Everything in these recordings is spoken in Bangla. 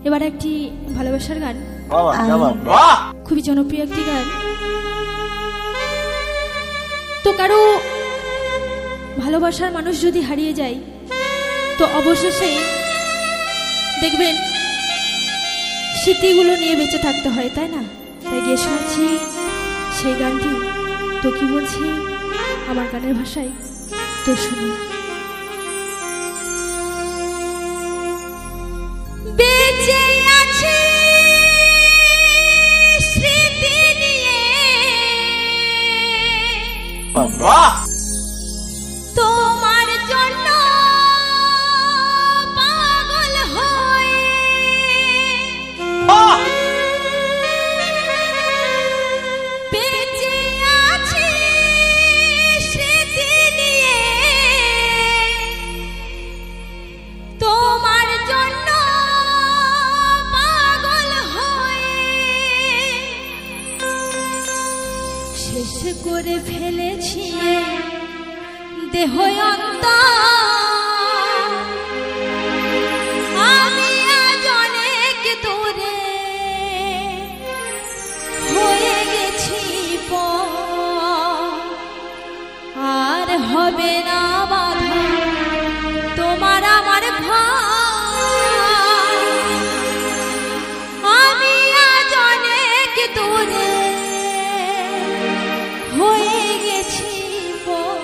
এবার একটি ভালোবাসার গান, খুবই জনপ্রিয় একটি গান। তো কারো ভালোবাসার মানুষ যদি হারিয়ে যায় তো অবশেষে দেখবেন স্মৃতিগুলো নিয়ে বেঁচে থাকতে হয়, তাই না? তাই গিয়ে শোনাচ্ছি সেই গানটি। তো কি বলছি আমার গানের ভাষায়, তো শুনুন। বেঁচে আছি স্মৃতি নিয়ে, তোমার জন্য পাগল হয়ে বেঁচে আছি স্মৃতি নিয়ে, তোমার জন্য পাগল হয়ে শেষ করে ফেলেছি দেহ অন্তর, আমি আজ অনেক দূরে হয়ে গেছি পর, আর হবে না বাধা তোমার আমার ভার, আমি আজ অনেক দূরে হয়ে গেছি পর।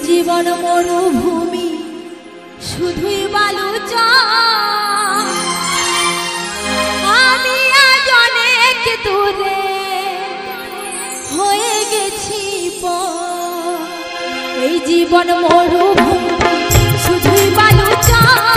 জীবন মরুভূমি শুধুই বালু চর, আমি আজ অনেক দূরে হয়ে গেছি পর। এই জীবন মরুভূমি শুধুই বালু চর,